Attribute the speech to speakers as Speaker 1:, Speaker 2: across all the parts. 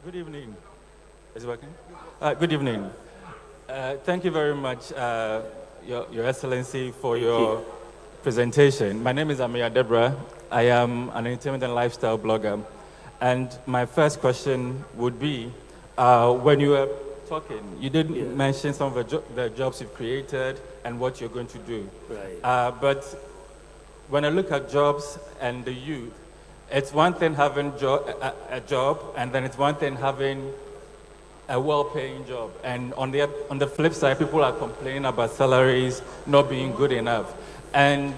Speaker 1: Good evening. Is it working? Good evening. Thank you very much, Your Excellency, for your presentation. My name is Amir Debra. I am an entertainment and lifestyle blogger. And my first question would be, when you were talking, you did mention some of the jobs you've created and what you're going to do.
Speaker 2: Right.
Speaker 1: But when I look at jobs and the youth, it's one thing having a job, and then it's one thing having a well-paying job. And on the flip side, people are complaining about salaries not being good enough. And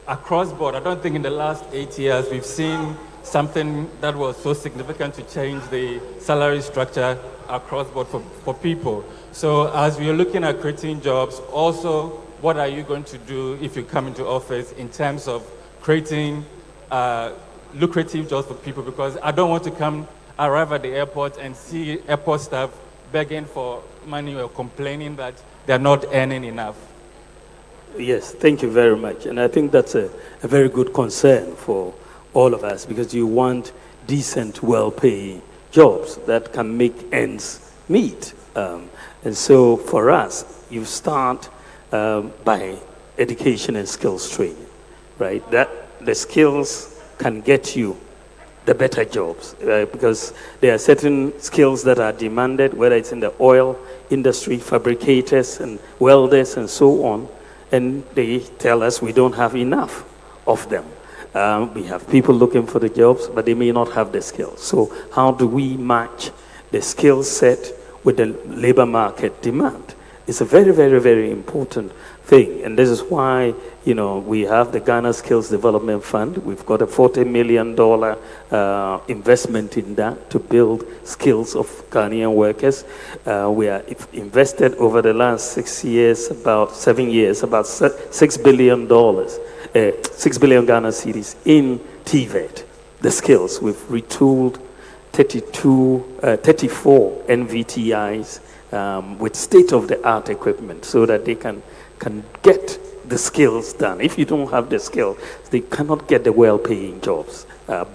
Speaker 1: across board, I don't think in the last 8 years we've seen something that was so significant to change the salary structure across board for people. So as we are looking at creating jobs, also, what are you going to do if you come into office in terms of creating lucrative jobs for people? Because I don't want to arrive at the airport and see airport staff begging for money or complaining that they're not earning enough.
Speaker 2: Yes, thank you very much. And I think that's a very good concern for all of us, because you want decent, well-paying jobs that can make ends meet. And so for us, you start by education and skills training, right? That the skills can get you the better jobs, because there are certain skills that are demanded, whether it's in the oil industry, fabricators and welders and so on, and they tell us we don't have enough of them. We have people looking for the jobs, but they may not have the skills. So how do we match the skill set with the labor market demand? It's a very, very, very important thing. And this is why, we have the Ghana Skills Development Fund. We've got a $40 million investment in that to build skills of Ghanaian workers. We are invested over the last 7 years, about $6 billion, 6 billion Ghana cedis in TVET, the skills. We've retooled 34 NVTIs with state-of-the-art equipment so that they can get the skills done. If you don't have the skill, they cannot get the well-paying jobs,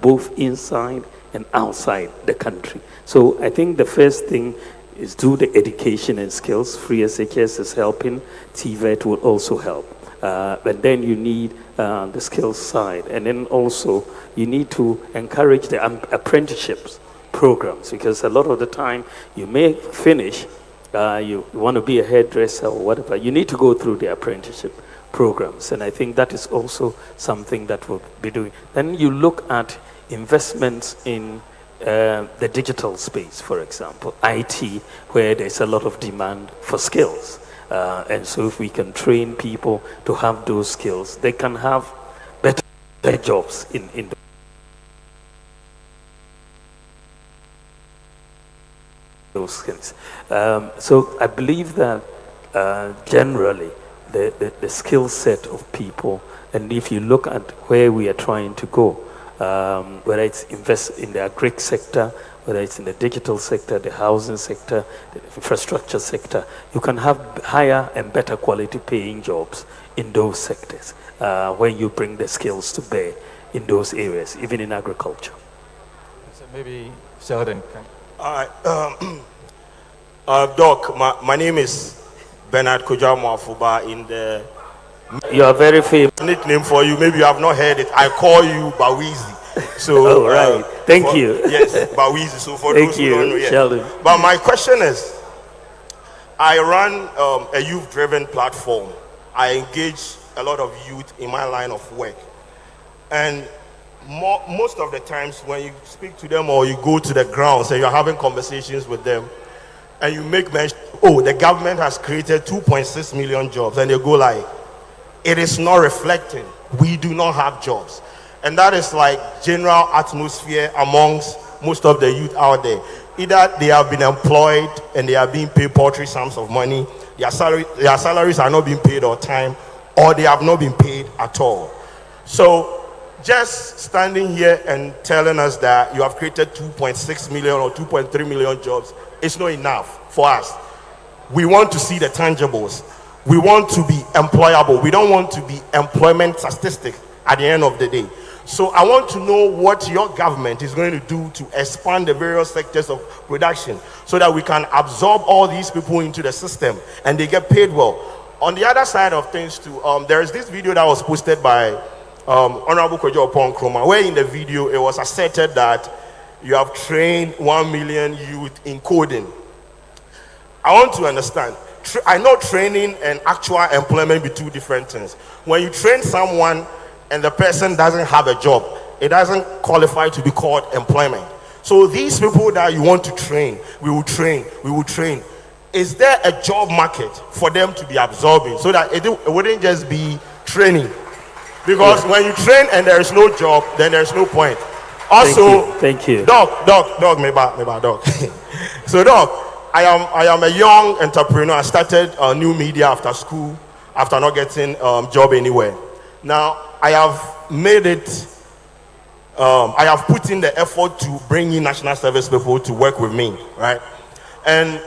Speaker 2: both inside and outside the country. So I think the first thing is do the education and skills. Free SHS is helping. TVET will also help. And then you need the skills side. And then also you need to encourage the apprenticeships programs, because a lot of the time you may finish, you want to be a hairdresser or whatever, you need to go through the apprenticeship programs. And I think that is also something that we'll be doing. Then you look at investments in the digital space, for example, IT, where there's a lot of demand for skills. And so if we can train people to have those skills, they can have better jobs in those skills. So I believe that generally the skill set of people, and if you look at where we are trying to go, whether it's invest in the Agric Sector, whether it's in the digital sector, the housing sector, the infrastructure sector, you can have higher and better quality paying jobs in those sectors when you bring the skills to bear in those areas, even in agriculture.
Speaker 1: So maybe Sheldon can...
Speaker 3: All right. Doc, my name is Bernard Kojamo Afuba.
Speaker 2: You are very famous.
Speaker 3: Nickname for you, maybe you have not heard it. I call you Bawizi. So,
Speaker 2: right. Thank you.
Speaker 3: Yes, Bawizi. So for
Speaker 2: Thank
Speaker 3: those who don't know, yes.
Speaker 2: Sheldon.
Speaker 3: But my question is, I run a youth-driven platform. I engage a lot of youth in my line of work. And most of the times when you speak to them or you go to the grounds and you're having conversations with them and you make mention, the government has created 2.6 million jobs, and they go like, it is not reflecting. We do not have jobs. And that is like general atmosphere amongst most of the youth out there. Either they have been employed and they are being paid paltry sums of money, their salaries are not being paid on time, or they have not been paid at all. So just standing here and telling us that you have created 2.6 million or 2.3 million jobs is not enough for us. We want to see the tangibles. We want to be employable. We don't want to be employment statistics at the end of the day. So I want to know what your government is going to do to expand the various sectors of production so that we can absorb all these people into the system and they get paid well. On the other side of things too, there is this video that was posted by Honorable Kojo Opon Kroma, where in the video it was asserted that you have trained 1 million youth in coding. I want to understand. I know training and actual employment be two different things. When you train someone and the person doesn't have a job, it doesn't qualify to be called employment. So these people that you want to train, we will train. Is there a job market for them to be absorbing so that it wouldn't just be training? Because when you train and there is no job, then there's no point. Also,
Speaker 2: thank you.
Speaker 3: Dog, maybe dog. So dog, I am a young entrepreneur. I started new media after school, after not getting job anywhere. Now I have made it. I have put in the effort to bring in national service people to work with me, right? And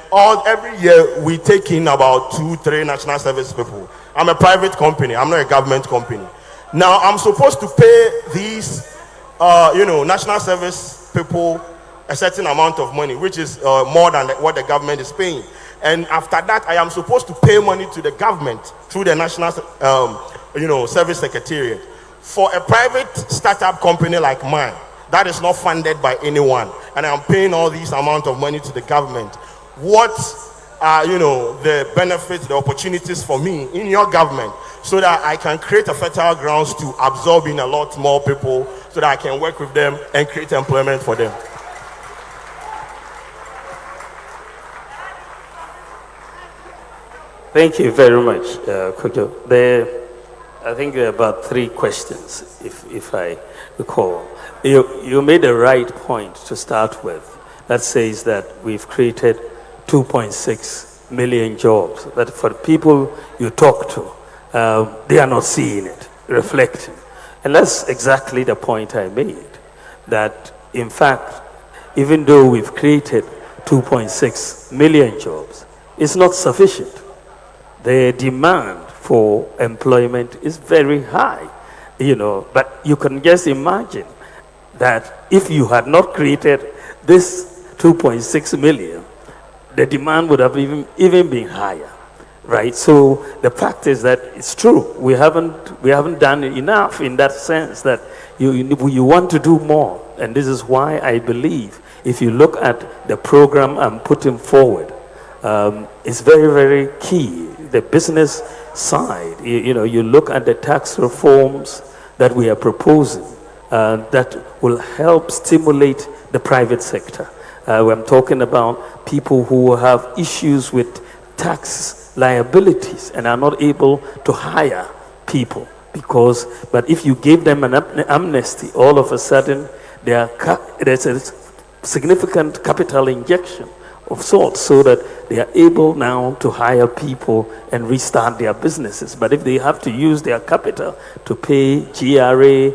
Speaker 3: every year we take in about 2-3 national service people. I'm a private company. I'm not a government company. Now I'm supposed to pay these, national service people a certain amount of money, which is more than what the government is paying. And after that, I am supposed to pay money to the government through the national, service secretariat. For a private startup company like mine, that is not funded by anyone, and I'm paying all these amount of money to the government. What are, the benefits, the opportunities for me in your government, so that I can create a fertile grounds to absorb in a lot more people, so that I can work with them and create employment for them?
Speaker 2: Thank you very much, Kojo. I think there are about 3 questions, if I recall. You made the right point to start with. That says that we've created 2.6 million jobs. That for the people you talk to, they are not seeing it, reflecting. And that's exactly the point I made. That in fact, even though we've created 2.6 million jobs, it's not sufficient. The demand for employment is very high, but you can just imagine that if you had not created this 2.6 million, the demand would have even been higher, right? So the fact is that it's true. We haven't done enough in that sense that you want to do more. And this is why I believe if you look at the program I'm putting forward, it's very, very key. The business side, you look at the tax reforms that we are proposing that will help stimulate the private sector. I'm talking about people who have issues with tax liabilities and are not able to hire people but if you give them an amnesty, all of a sudden there's a significant capital injection of sorts, so that they are able now to hire people and restart their businesses. But if they have to use their capital to pay GRA,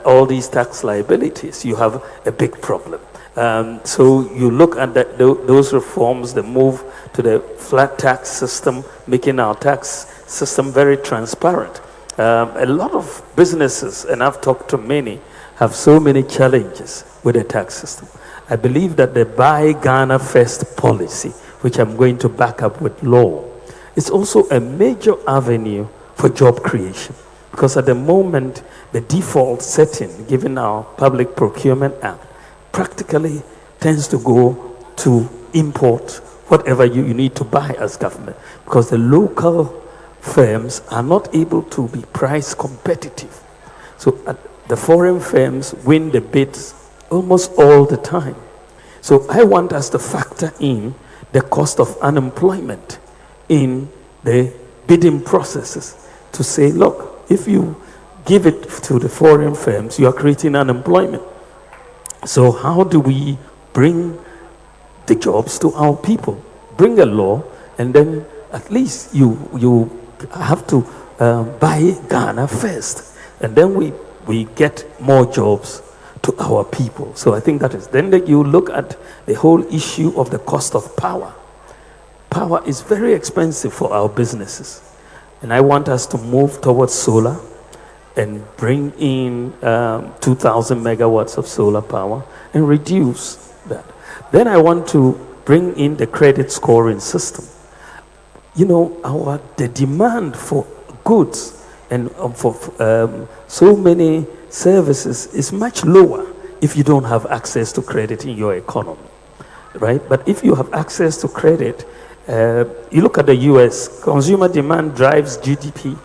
Speaker 2: all these tax liabilities, you have a big problem. So you look at those reforms, the move to the flat tax system, making our tax system very transparent. A lot of businesses, and I've talked to many, have so many challenges with the tax system. I believe that the Buy Ghana First policy, which I'm going to back up with law, is also a major avenue for job creation. Because at the moment, the default setting, given our Public Procurement Act, practically tends to go to import whatever you need to buy as government. Because the local firms are not able to be price competitive. So the foreign firms win the bids almost all the time. So I want us to factor in the cost of unemployment in the bidding processes to say, look, if you give it to the foreign firms, you are creating unemployment. So how do we bring the jobs to our people? Bring a law, and then at least you have to buy Ghana first, and then we get more jobs to our people. So I think that is. Then you look at the whole issue of the cost of power. Power is very expensive for our businesses. And I want us to move towards solar and bring in 2,000 megawatts of solar power and reduce that. Then I want to bring in the credit scoring system. You know, the demand for goods and for so many services is much lower if you don't have access to credit in your economy, right? But if you have access to credit, you look at the US, consumer demand drives GDP,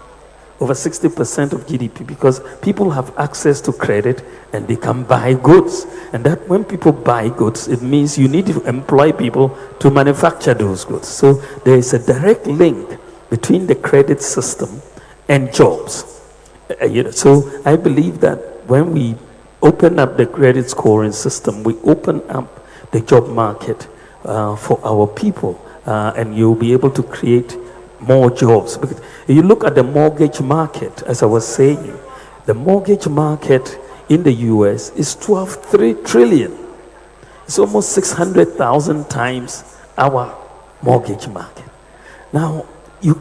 Speaker 2: over 60% of GDP, because people have access to credit and they can buy goods. And that when people buy goods, it means you need to employ people to manufacture those goods. So there is a direct link between the credit system and jobs. So I believe that when we open up the credit scoring system, we open up the job market for our people, and you'll be able to create more jobs. Because you look at the mortgage market, as I was saying, the mortgage market in the US is 3 trillion. It's almost 600,000 times our mortgage market. Now,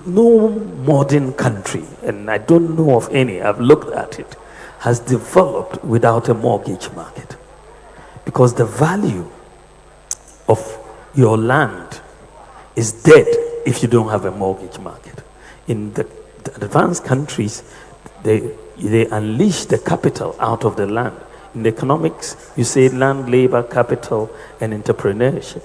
Speaker 2: no modern country, and I don't know of any, I've looked at it, has developed without a mortgage market. Because the value of your land is dead if you don't have a mortgage market. In the advanced countries, they unleash the capital out of the land. In economics, you say land, labor, capital, and entrepreneurship.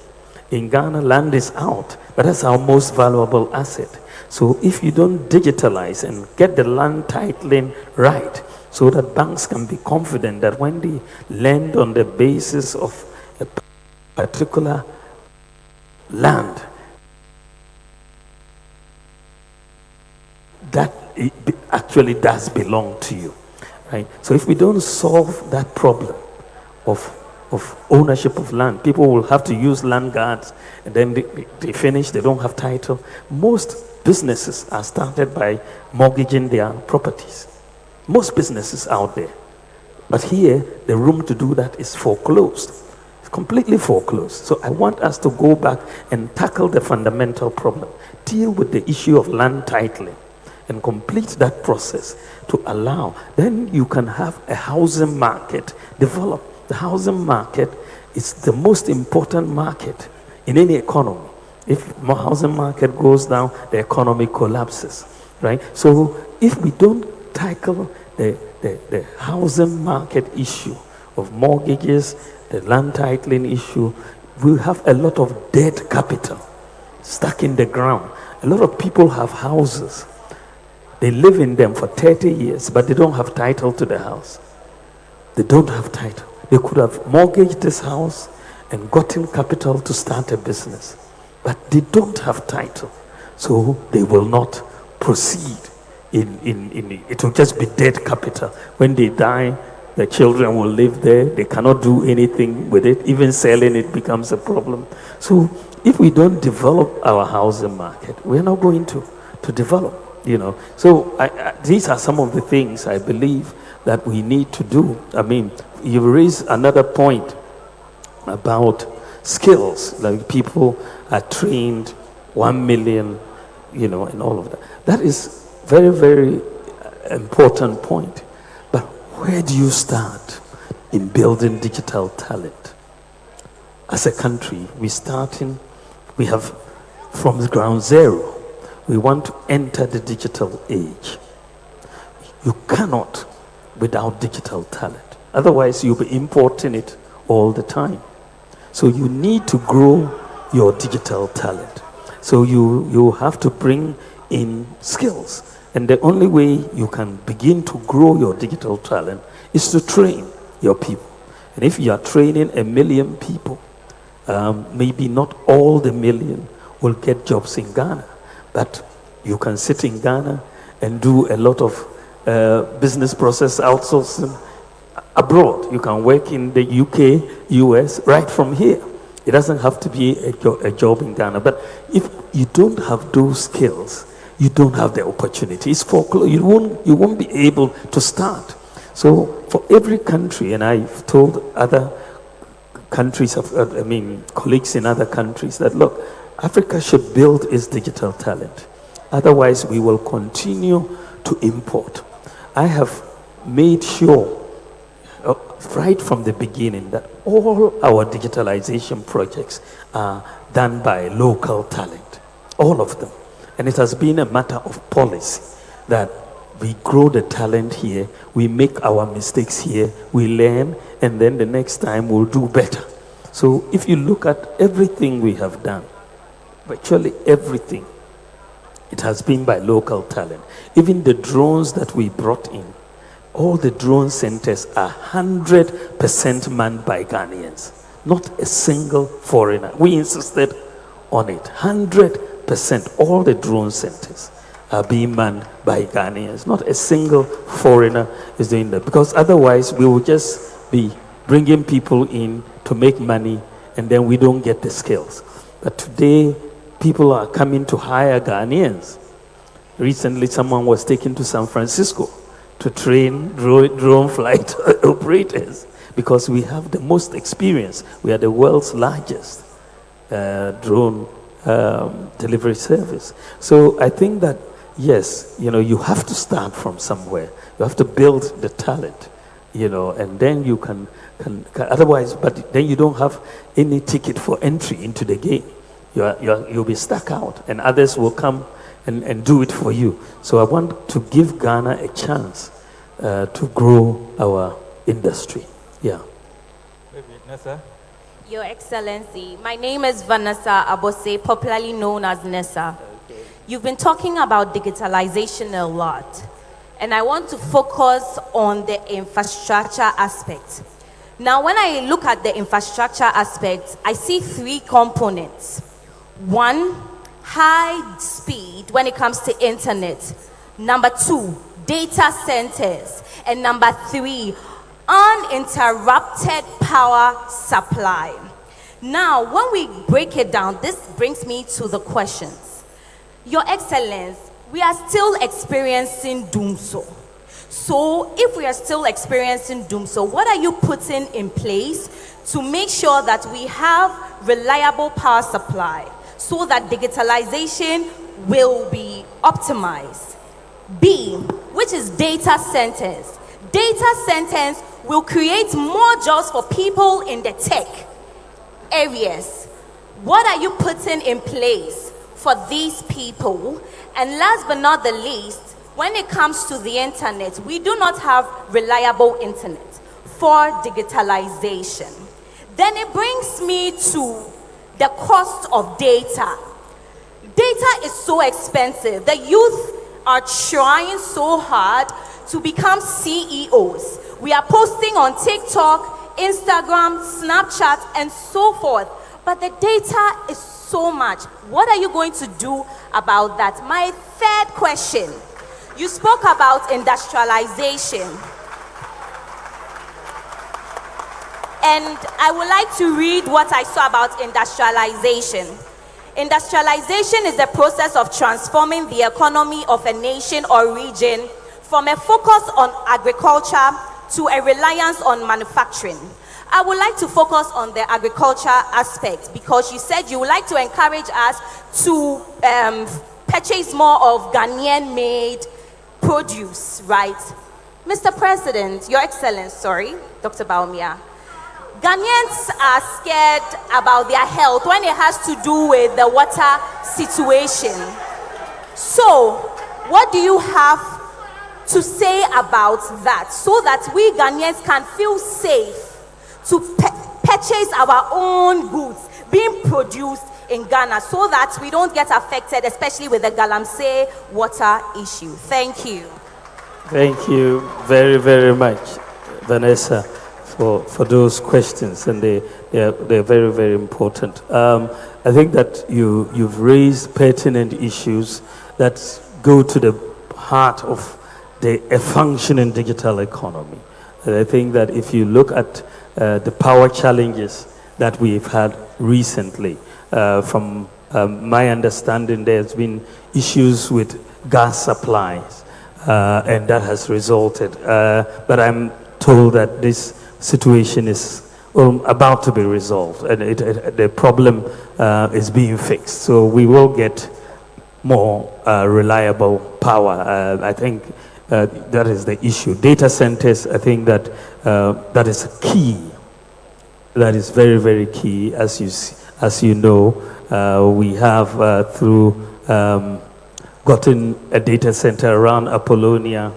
Speaker 2: In Ghana, land is out, but that's our most valuable asset. So if you don't digitalize and get the land titling right, so that banks can be confident that when they lend on the basis of a particular land, that it actually does belong to you, right? So if we don't solve that problem of ownership of land, people will have to use land guards, and then they finish, they don't have title. Most businesses are started by mortgaging their properties. Most businesses out there. But here, the room to do that is foreclosed. It's completely foreclosed. So I want us to go back and tackle the fundamental problem. Deal with the issue of land titling and complete that process to allow. Then you can have a housing market develop. The housing market is the most important market in any economy. If the housing market goes down, the economy collapses, right? So if we don't tackle the housing market issue of mortgages, the land titling issue, we'll have a lot of dead capital stuck in the ground. A lot of people have houses. They live in them for 30 years, but they don't have title to the house. They don't have title. They could have mortgaged this house and gotten capital to start a business, but they don't have title. So they will not proceed. It will just be dead capital. When they die, the children will live there. They cannot do anything with it. Even selling it becomes a problem. So if we don't develop our housing market, we're not going to develop. So these are some of the things I believe that we need to do. I mean, you raised another point about skills, like people are trained 1 million, and all of that. That is very, very important point. But where do you start in building digital talent? As a country, we have from ground zero. We want to enter the digital age. You cannot without digital talent. Otherwise, you'll be importing it all the time. So you need to grow your digital talent. So you have to bring in skills. And the only way you can begin to grow your digital talent is to train your people. And if you are training 1 million people, maybe not all the million will get jobs in Ghana. But you can sit in Ghana and do a lot of business process outsourcing abroad. You can work in the UK, US, right from here. It doesn't have to be a job in Ghana. But if you don't have those skills, you don't have the opportunities for you won't be able to start. So for every country, and I've told other countries, colleagues in other countries, that look, Africa should build its digital talent. Otherwise, we will continue to import. I have made sure right from the beginning that all our digitalization projects are done by local talent, all of them. And it has been a matter of policy that we grow the talent here, we make our mistakes here, we learn, and then the next time we'll do better. So if you look at everything we have done, virtually everything, it has been by local talent. Even the drones that we brought in, all the drone centers are 100% manned by Ghanaians, not a single foreigner. We insisted on it. 100%, all the drone centers are being manned by Ghanaians. Not a single foreigner is doing that, because otherwise we will just be bringing people in to make money and then we don't get the skills. But today, people are coming to hire Ghanaians. Recently, someone was taken to San Francisco to train drone flight operators because we have the most experience. We are the world's largest drone delivery service. So I think that, yes, you have to start from somewhere. You have to build the talent, and then you can otherwise, but then you don't have any ticket for entry into the game. You'll be stuck out, and others will come and do it for you. So I want to give Ghana a chance to grow our industry. Yeah.
Speaker 1: Maybe Nessa?
Speaker 4: Your Excellency, my name is Vanessa Abose, popularly known as Nessa.
Speaker 2: Okay.
Speaker 4: You've been talking about digitalization a lot, and I want to focus on the infrastructure aspect. Now, when I look at the infrastructure aspect, I see 3 components. 1, high speed when it comes to internet. Number 2, data centers. And number 3, uninterrupted power supply. Now, when we break it down, this brings me to the questions. Your Excellence, we are still experiencing doomsday. So, if we are still experiencing doomsday, what are you putting in place to make sure that we have reliable power supply so that digitalization will be optimized? B, which is data centers. Data centers will create more jobs for people in the tech areas. What are you putting in place for these people? And last but not the least, when it comes to the internet, we do not have reliable internet for digitalization. Then it brings me to the cost of data. Data is so expensive. The youth are trying so hard to become CEOs. We are posting on TikTok, Instagram, Snapchat, and so forth. But the data is so much. What are you going to do about that? My third question, you spoke about industrialization. And I would like to read what I saw about industrialization. Industrialization is the process of transforming the economy of a nation or region from a focus on agriculture to a reliance on manufacturing. I would like to focus on the agriculture aspect because you said you would like to encourage us to purchase more of Ghanaian-made produce, right? Mr. President, Your Excellency, Dr. Bawumia, Ghanaians are scared about their health when it has to do with the water situation. So, what do you have to say about that so that we Ghanaians can feel safe to purchase our own goods being produced in Ghana so that we don't get affected, especially with the Galamsey water issue? Thank you.
Speaker 2: Thank you very, very much, Vanessa, for those questions, and they're very, very important. I think that you've raised pertinent issues that go to the heart of a functioning digital economy. And I think that if you look at the power challenges that we've had recently, from my understanding, there's been issues with gas supplies, and that has resulted. But I'm told that this situation is about to be resolved, and the problem is being fixed. So we will get more reliable power. I think that is the issue. Data centers, I think that that is key. That is very, very key. As you know, we have through gotten a data center around Apollonia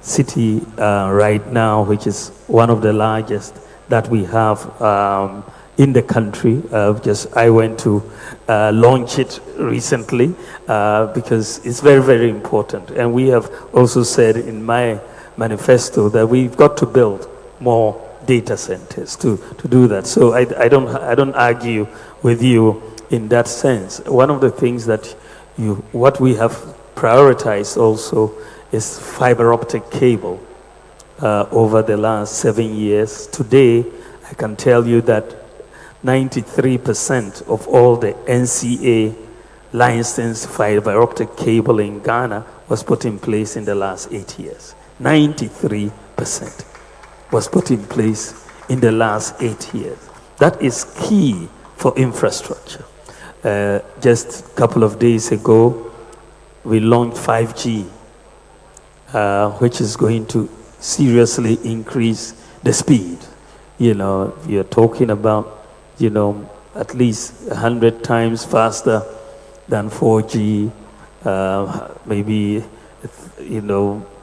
Speaker 2: City right now, which is one of the largest that we have in the country. I went to launch it recently because it's very, very important. And we have also said in my manifesto that we've got to build more data centers to do that. So I don't argue with you in that sense. One of the things that what we have prioritized also is fiber optic cable over the last 7 years. Today, I can tell you that 93% of all the NCA licensed fiber optic cable in Ghana was put in place in the last 8 years. 93% was put in place in the last 8 years. That is key for infrastructure. Just a couple of days ago, we launched 5G, which is going to seriously increase the speed. You're talking about, at least 100 times faster than 4G, maybe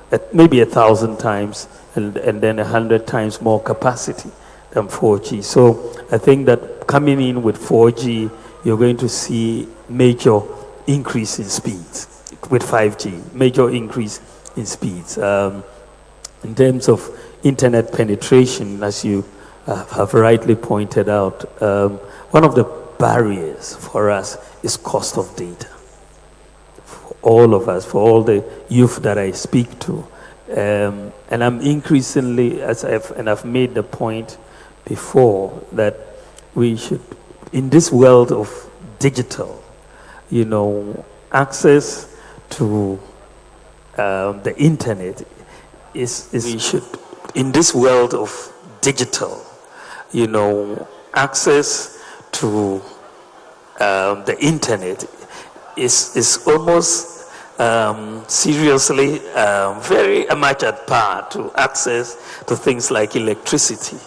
Speaker 2: 1,000 times, and then 100 times more capacity than 4G. So I think that coming in with 4G, you're going to see major increase in speeds. With 5G, major increase in speeds. In terms of internet penetration, as you have rightly pointed out, one of the barriers for us is cost of data. For all of us, for all the youth that I speak to. And I'm increasingly, I've made the point before, that we should, in this world of digital, access to the internet we should, in this world of digital, access to the internet is almost seriously very much at par to access to things like electricity.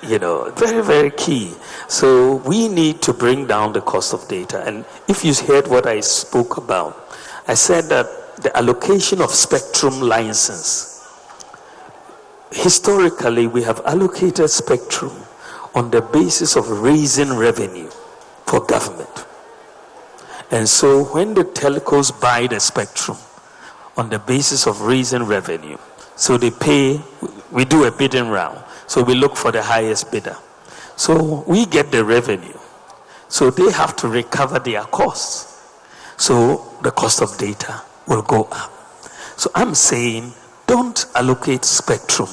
Speaker 2: Very, very key. So we need to bring down the cost of data. And if you heard what I spoke about, I said that the allocation of spectrum license, historically we have allocated spectrum on the basis of raising revenue for government. And so when the telcos buy the spectrum on the basis of raising revenue, so they pay, we do a bidding round. So we look for the highest bidder. So we get the revenue. So they have to recover their costs. So the cost of data will go up. So I'm saying, don't allocate spectrum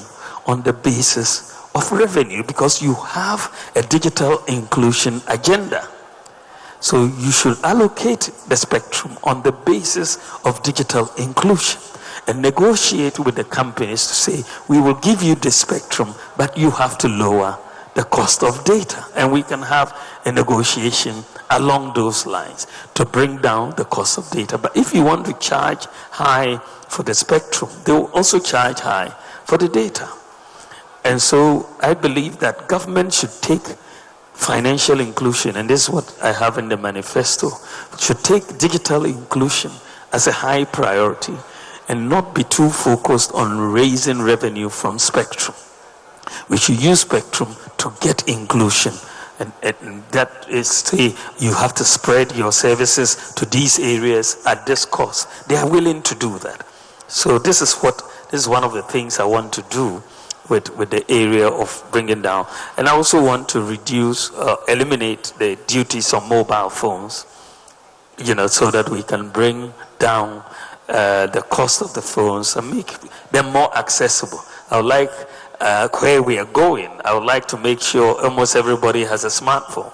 Speaker 2: on the basis of revenue, because you have a digital inclusion agenda. So you should allocate the spectrum on the basis of digital inclusion and negotiate with the companies to say, we will give you the spectrum, but you have to lower the cost of data. And we can have a negotiation along those lines to bring down the cost of data. But if you want to charge high for the spectrum, they will also charge high for the data. And so I believe that government should take financial inclusion, and this is what I have in the manifesto, should take digital inclusion as a high priority and not be too focused on raising revenue from spectrum. We should use spectrum to get inclusion, and that is, say, you have to spread your services to these areas at this cost. They are willing to do that. So this is one of the things I want to do with the area of bringing down. And I also want to reduce, eliminate the duties on mobile phones, so that we can bring down the cost of the phones and make them more accessible. I would like, where we are going, I would like to make sure almost everybody has a smartphone.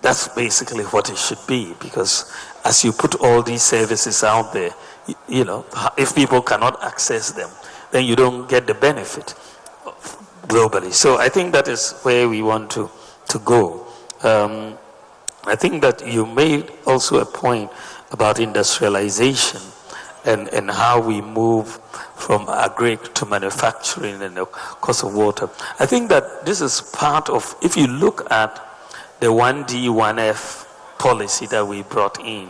Speaker 2: That's basically what it should be, because as you put all these services out there, if people cannot access them, then you don't get the benefit globally. So I think that is where we want to go. I think that you made also a point about industrialization and how we move from agric to manufacturing and the cost of water. I think that this is part of, if you look at the 1D, 1F policy that we brought in,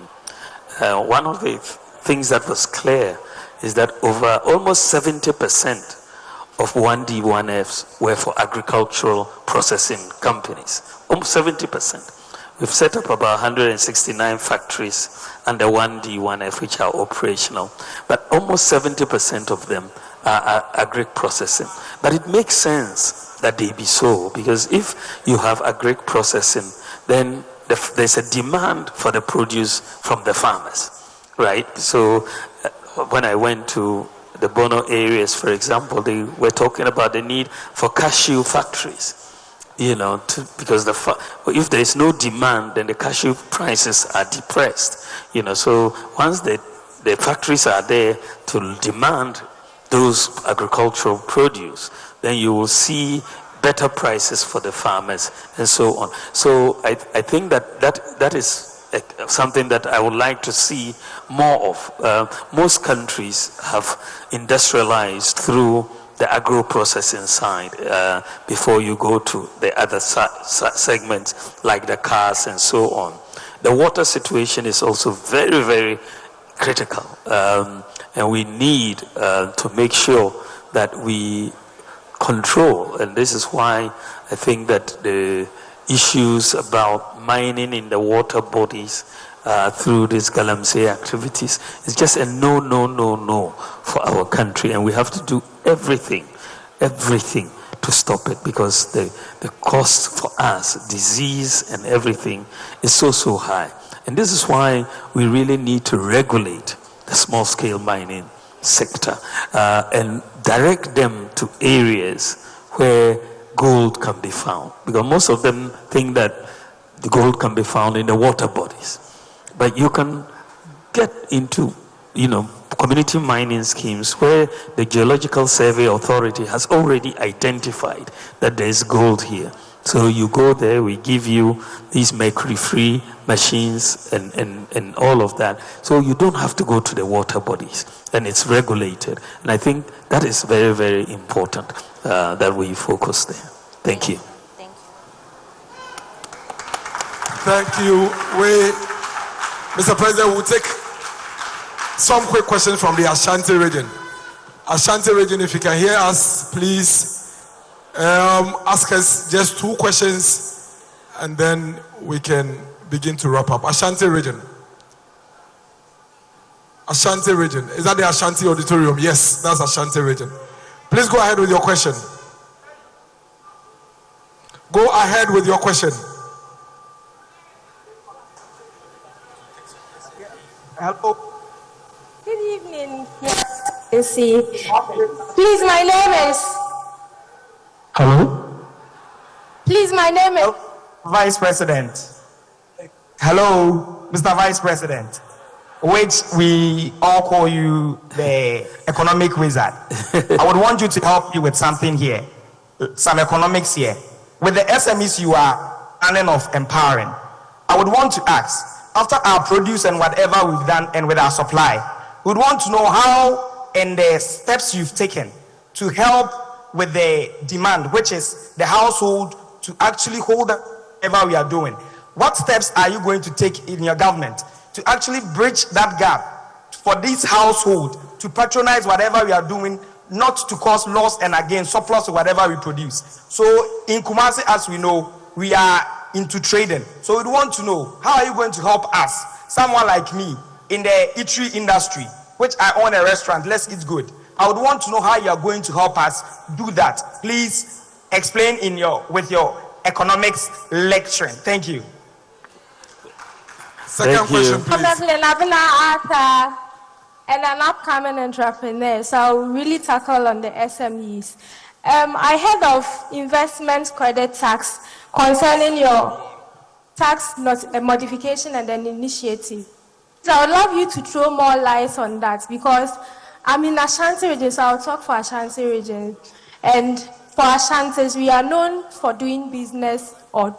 Speaker 2: one of the things that was clear is that over almost 70% of 1D, 1Fs were for agricultural processing companies, almost 70%. We've set up about 169 factories under 1D, 1F, which are operational, but almost 70% of them are agric processing. But it makes sense that they be so, because if you have agric processing, then there's a demand for the produce from the farmers, right? So when I went to the Bono areas, for example, they were talking about the need for cashew factories. Because if there is no demand, then the cashew prices are depressed. So once the factories are there to demand those agricultural produce, then you will see better prices for the farmers and so on. So I think that is something that I would like to see more of. Most countries have industrialized through the agro-processing side before you go to the other segments like the cars and so on. The water situation is also very, very critical, and we need to make sure that we control, and this is why I think that the issues about mining in the water bodies through these galamsey activities is just a no for our country, and we have to do everything to stop it, because the cost for us, disease and everything, is so high. And this is why we really need to regulate the small-scale mining sector and direct them to areas where gold can be found, because most of them think that the gold can be found in the water bodies. But you can get into, community mining schemes where the Geological Survey Authority has already identified that there is gold here. So you go there, we give you these mercury-free machines and all of that. So you don't have to go to the water bodies, and it's regulated. And I think that is very, very important that we focus there. Thank you.
Speaker 5: Thank you. Mr. President, we'll take some quick questions from the Asante region. Asante region, if you can hear us, please ask us just 2 questions, and then we can begin to wrap up. Asante region. Asante region. Is that the Ashanti auditorium? Yes, that's Asante region. Please go ahead with your question. Go ahead with your question.
Speaker 6: Hello. Good evening. You see. Please, my name is.
Speaker 7: Hello.
Speaker 6: Please, my name is.
Speaker 7: Vice President. Hello, Mr. Vice President, which we all call you the economic wizard. I would want you to help me with something here, some economics here. With the SMEs you are planning of empowering, I would want to ask, after our produce and whatever we've done and with our supply, we'd want to know how and the steps you've taken to help with the demand, which is the household, to actually hold whatever we are doing. What steps are you going to take in your government to actually bridge that gap for this household to patronize whatever we are doing, not to cause loss and again surplus or whatever we produce? So in Kumasi, as we know, we are into trading. So we want to know, how are you going to help us, someone like me in the eatery industry, which I own a restaurant, Let's Eat Good. I would want to know how you are going to help us do that. Please explain with your economics lecturing. Thank you.
Speaker 5: Second question, please.
Speaker 6: I've been an author and an upcoming entrepreneur, so I will really tackle on the SMEs. I heard of investment credit tax concerning your tax modification and an initiative. So I would love you to throw more light on that, because I'm in Ashanti region, so I'll talk for Ashanti region. And for Ashantis, we are known for doing business or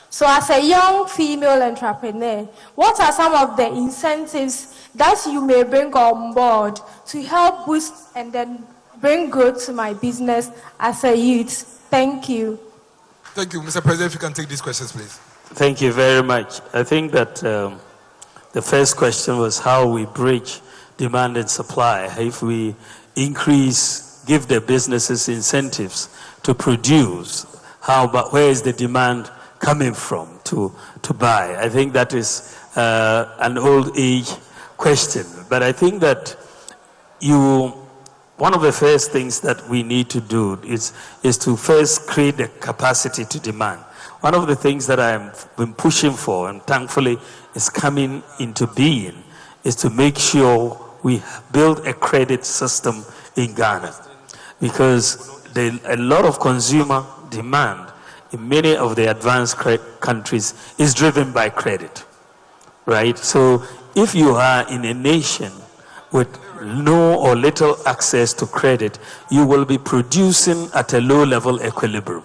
Speaker 6: So as a young female entrepreneur, what are some of the incentives that you may bring on board to help boost and then bring growth to my business as a youth? Thank you.
Speaker 5: Thank you, Mr. President. If you can take these questions, please.
Speaker 2: Thank you very much. I think that the first question was how we bridge demand and supply. If we give the businesses incentives to produce, where is the demand coming from to buy? I think that is an old age question. But I think that one of the first things that we need to do is to first create the capacity to demand. One of the things that I've been pushing for, and thankfully is coming into being, is to make sure we build a credit system in Ghana. Because a lot of consumer demand in many of the advanced countries is driven by credit, right? So if you are in a nation with no or little access to credit, you will be producing at a low level equilibrium.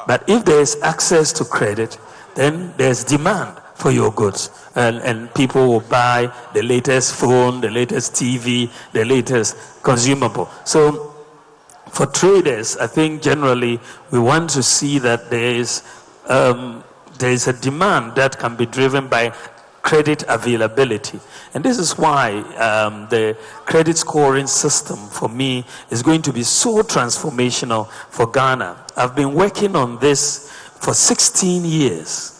Speaker 2: But if there is access to credit, then there's demand for your goods, and people will buy the latest phone, the latest TV, the latest consumable. So for traders, I think generally we want to see that there is a demand that can be driven by credit availability. And this is why the credit scoring system for me is going to be so transformational for Ghana. I've been working on this for 16 years.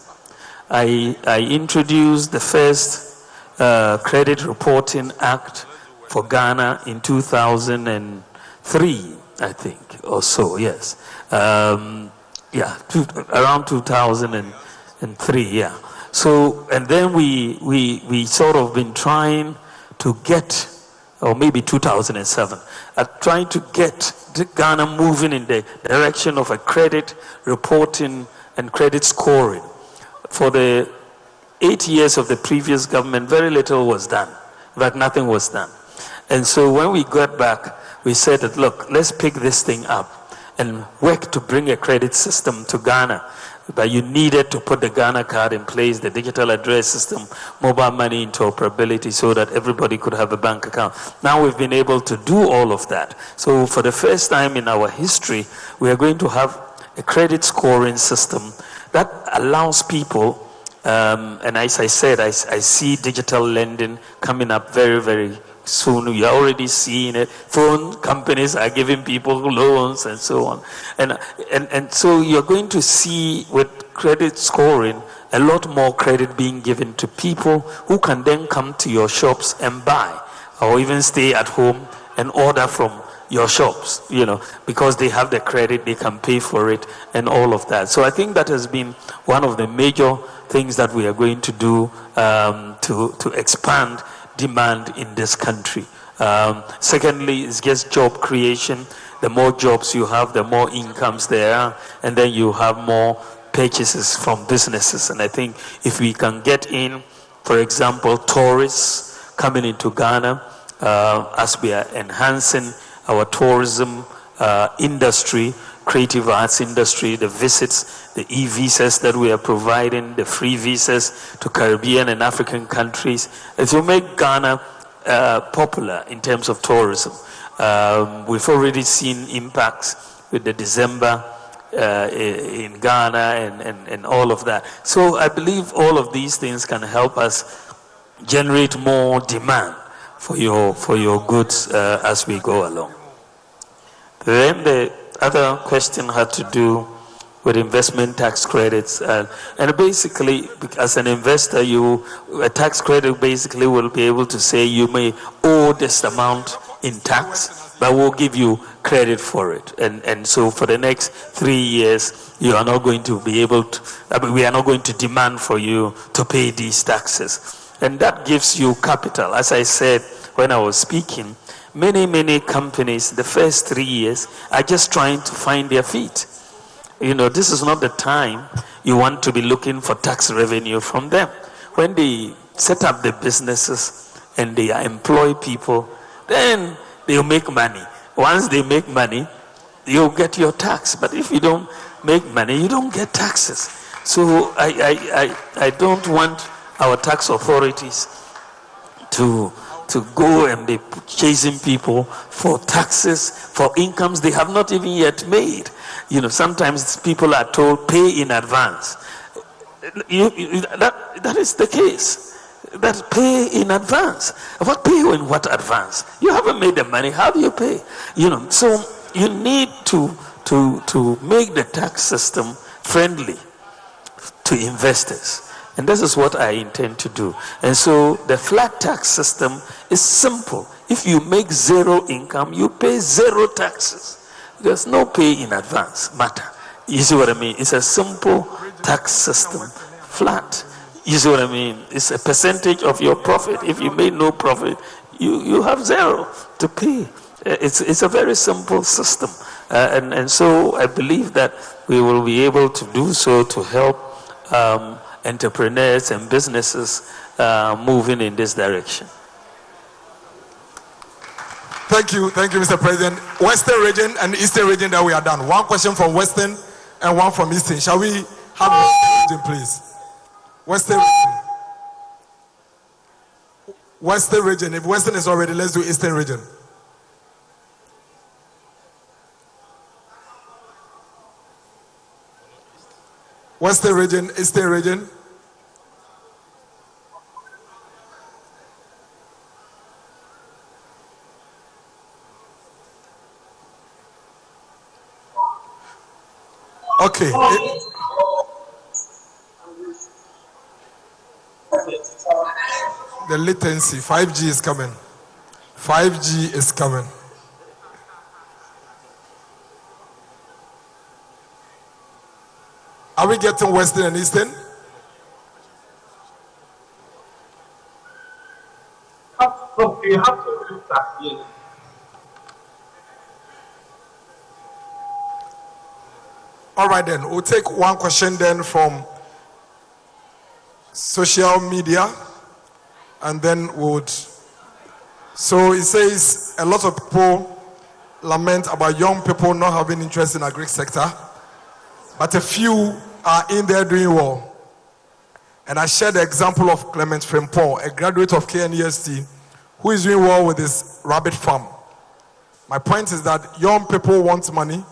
Speaker 2: I introduced the first Credit Reporting Act for Ghana in 2003, I think, or so, yes. Around 2003, yeah. So, and then we sort of been trying to get, or maybe 2007, trying to get Ghana moving in the direction of a credit reporting and credit scoring. For the 8 years of the previous government, very little was done. In fact, nothing was done. And so when we got back, we said that, look, let's pick this thing up and work to bring a credit system to Ghana. But you needed to put the Ghana card in place, the digital address system, mobile money interoperability, so that everybody could have a bank account. Now we've been able to do all of that. So for the first time in our history, we are going to have a credit scoring system that allows people, and as I said, I see digital lending coming up very, very soon. We are already seeing it. Phone companies are giving people loans and so on. And so you're going to see with credit scoring a lot more credit being given to people who can then come to your shops and buy, or even stay at home and order from your shops, because they have the credit, they can pay for it and all of that. So I think that has been one of the major things that we are going to do to expand demand in this country. Secondly, it's just job creation. The more jobs you have, the more incomes there are, and then you have more purchases from businesses. And I think if we can get in, for example, tourists coming into Ghana, as we are enhancing our tourism industry, creative arts industry, the visits, the e-visas that we are providing, the free visas to Caribbean and African countries, it will make Ghana popular in terms of tourism. We've already seen impacts with the December in Ghana and all of that. So I believe all of these things can help us generate more demand for your goods as we go along. Then the other question had to do with investment tax credits, and basically, as an investor, a tax credit basically will be able to say you may owe this amount in tax, but we'll give you credit for it. And so for the next 3 years, you are not going to be able to, we are not going to demand for you to pay these taxes. And that gives you capital. As I said when I was speaking, many companies, the first 3 years, are just trying to find their feet. This is not the time you want to be looking for tax revenue from them. When they set up the businesses and they employ people, then they'll make money. Once they make money, you'll get your tax. But if you don't make money, you don't get taxes. So I don't want our tax authorities to go and be chasing people for taxes, for incomes they have not even yet made. Sometimes people are told pay in advance. That is the case. That pay in advance. What pay in what advance? You haven't made the money. How do you pay? So you need to make the tax system friendly to investors. And this is what I intend to do. And so the flat tax system is simple. If you make zero income, you pay zero taxes. There's no pay in advance matter. You see what I mean? It's a simple tax system, flat. You see what I mean? It's a percentage of your profit. If you made no profit, you have zero to pay. It's a very simple system. And so I believe that we will be able to do so to help entrepreneurs and businesses moving in this direction.
Speaker 5: Thank you, Mr. President. Western region and Eastern region that we are done. One question from Western and one from Eastern. Shall we have Western region, please? Western region. Western region. If Western is already, let's do Eastern region. Western region, Eastern region. Okay. The latency, 5G is coming. 5G is coming. Are we getting Western and Eastern?
Speaker 8: You have to look at it.
Speaker 5: All right then, we'll take one question then from social media, and then would. So it says a lot of people lament about young people not having interest in agric sector, but a few are in there doing well. And I shared the example of Clement Frimpong, a graduate of KNEST, who is doing well with his rabbit farm. My point is that young people want money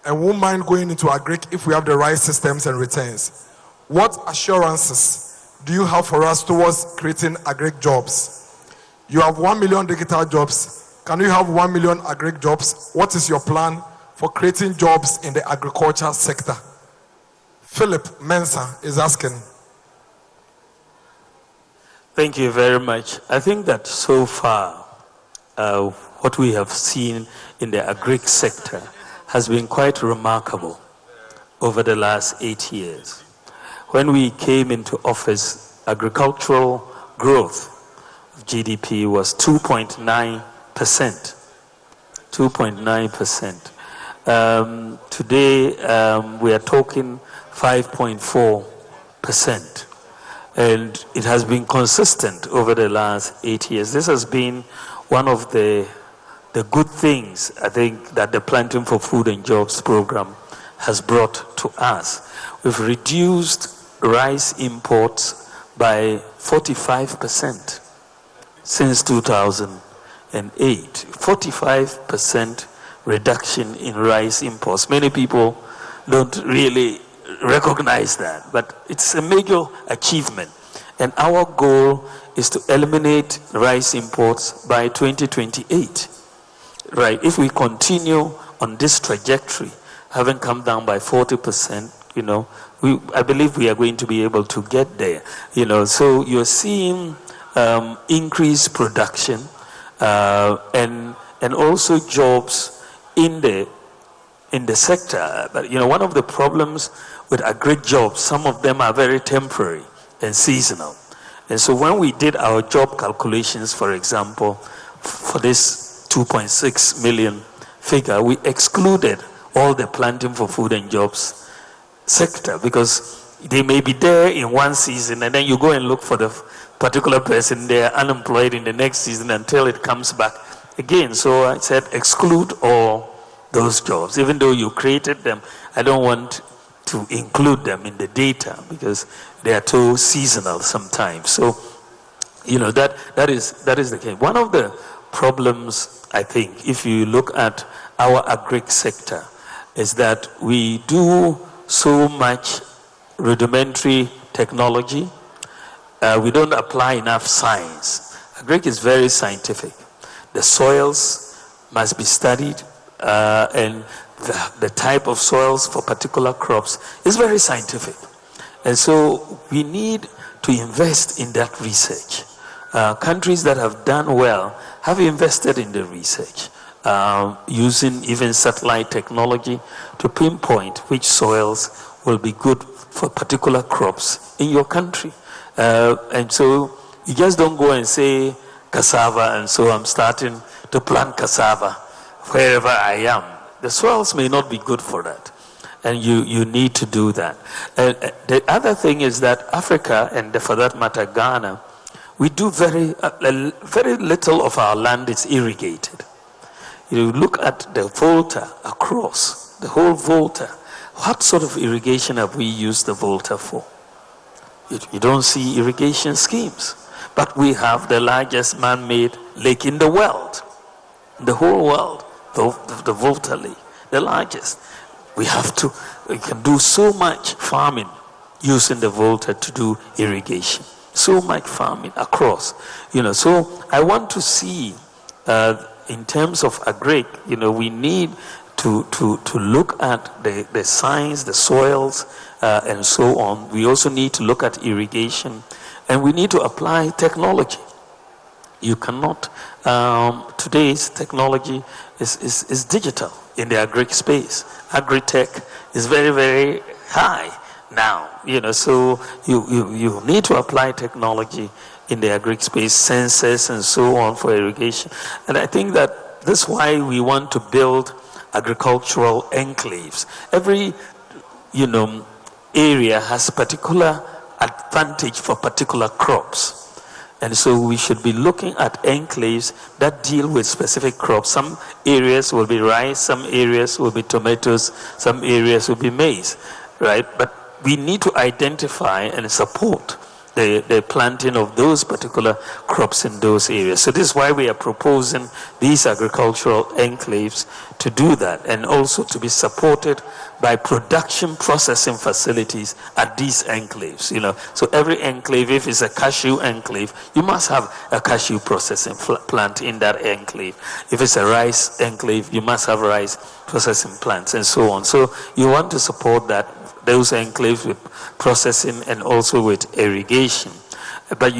Speaker 5: and won't mind going into agric if we have the right systems and returns. What assurances do you have for us towards creating agric jobs? You have 1 million digital jobs. Can you have 1 million agric jobs? What is your plan for creating jobs in the agriculture sector? Philip Mensa is asking.
Speaker 2: Thank you very much. I think that so far, what we have seen in the agric sector has been quite remarkable over the last 8 years. When we came into office, agricultural growth of GDP was 2.9%. 2.9%. Today, we are talking 5.4%. And it has been consistent over the last 8 years. This has been one of the good things, I think, that the Planting for Food and Jobs program has brought to us. We've reduced rice imports by 45% since 2008. 45% reduction in rice imports. Many people don't really recognize that, but it's a major achievement. And our goal is to eliminate rice imports by 2028. Right, if we continue on this trajectory, having come down by 40%, I believe we are going to be able to get there. So you're seeing increased production and also jobs in the sector. But one of the problems with agric jobs, some of them are very temporary and seasonal. And so when we did our job calculations, for example, for this 2.6 million figure, we excluded all the Planting for Food and Jobs sector because they may be there in one season and then you go and look for the particular person, they are unemployed in the next season until it comes back again. So I said exclude all those jobs. Even though you created them, I don't want to include them in the data because they are too seasonal sometimes. So, that is the case. One of the problems, I think, if you look at our agric sector, is that we do so much rudimentary technology. We don't apply enough science. Agric is very scientific. The soils must be studied, and the type of soils for particular crops is very scientific. And so we need to invest in that research. Countries that have done well have invested in the research, using even satellite technology to pinpoint which soils will be good for particular crops in your country. And so you just don't go and say cassava, and so I'm starting to plant cassava wherever I am. The soils may not be good for that, and you need to do that. The other thing is that Africa, and for that matter Ghana, we do very little of our land is irrigated. You look at the Volta across, the whole Volta, what sort of irrigation have we used the Volta for? You don't see irrigation schemes. But we have the largest man-made lake in the world, the whole world, the Volta Lake, the largest. We can do so much farming using the Volta to do irrigation. So much farming across, So I want to see, in terms of agric, we need to look at the science, the soils, and so on. We also need to look at irrigation, and we need to apply technology. You cannot, today's technology is digital in the agric space. Agri-tech is very, very high now, so you need to apply technology in the agric space, sensors and so on for irrigation. And I think that that's why we want to build agricultural enclaves. Every, area has particular advantage for particular crops. And so we should be looking at enclaves that deal with specific crops. Some areas will be rice, some areas will be tomatoes, some areas will be maize, right? But we need to identify and support the planting of those particular crops in those areas. So this is why we are proposing these agricultural enclaves to do that, and also to be supported by production processing facilities at these enclaves. So every enclave, if it's a cashew enclave, you must have a cashew processing plant in that enclave. If it's a rice enclave, you must have rice processing plants, and so on. So you want to support those enclaves with processing and also with irrigation. But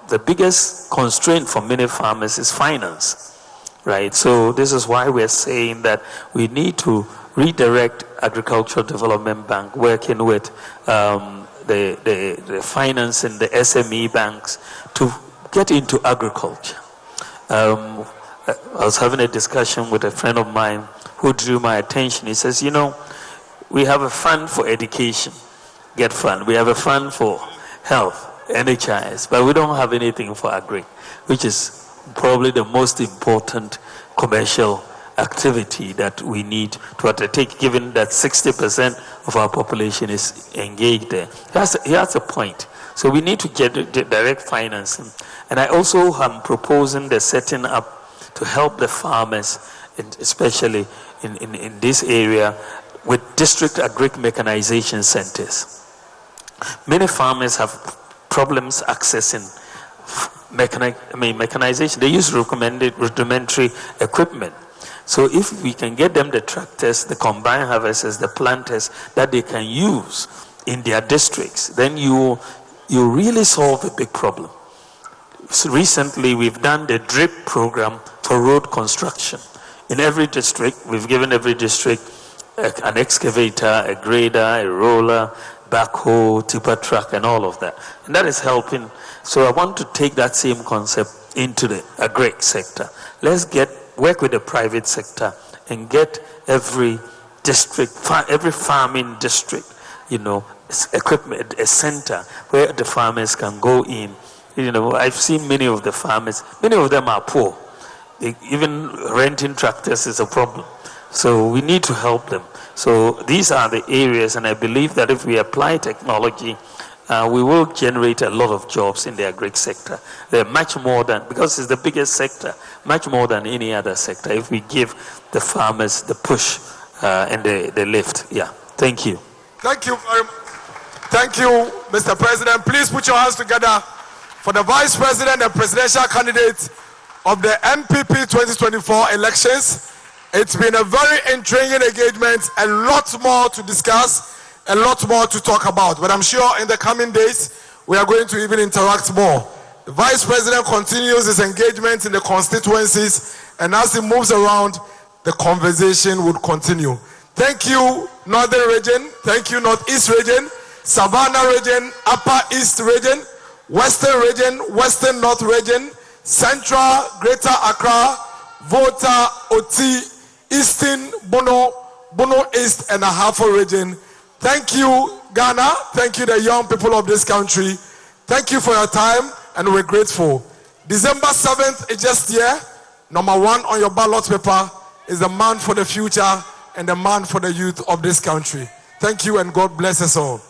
Speaker 2: the biggest constraint for many farmers is finance, right? So this is why we're saying that we need to redirect Agricultural Development Bank, working with the finance and the SME banks to get into agriculture. I was having a discussion with a friend of mine who drew my attention. He says, we have a fund for education, GET fund. We have a fund for health, NHIS, but we don't have anything for agri, which is probably the most important commercial activity that we need to undertake, given that 60% of our population is engaged there. He has a point. So we need to get direct financing. And I also am proposing the setting up to help the farmers, especially in this area, with district agric mechanization centers. Many farmers have problems accessing mechanization. They use rudimentary equipment. So if we can get them the tractors, the combine harvesters, the planters that they can use in their districts, then you really solve a big problem. So recently we've done the DRIP program for road construction. In every district, we've given every district an excavator, a grader, a roller, backhoe, tipper truck, and all of that. And that is helping. So I want to take that same concept into the agric sector. Let's work with the private sector and get every district, every farming district, equipment, a center where the farmers can go in. I've seen many of the farmers, many of them are poor. Even renting tractors is a problem. So we need to help them. So these are the areas, and I believe that if we apply technology, we will generate a lot of jobs in the agric sector. They're much more than, because it's the biggest sector, much more than any other sector, if we give the farmers the push and the lift. Yeah, thank you.
Speaker 5: Thank you very much. Thank you, Mr. President. Please put your hands together for the Vice President and Presidential candidate of the MPP 2024 elections. It's been a very intriguing engagement, a lot more to discuss, a lot more to talk about. But I'm sure in the coming days, we are going to even interact more. The Vice President continues his engagement in the constituencies, and as he moves around, the conversation would continue. Thank you, Northern Region. Thank you, Northeast Region, Savannah Region, Upper East Region, Western Region, Western North Region, Central, Greater Accra, Volta, Oti, Eastern, Bono East, and Ahafo Region. Thank you, Ghana. Thank you, the young people of this country. Thank you for your time, and we're grateful. December 7th is just here. Number 1 on your ballot paper is the man for the future and the man for the youth of this country. Thank you, and God bless us all.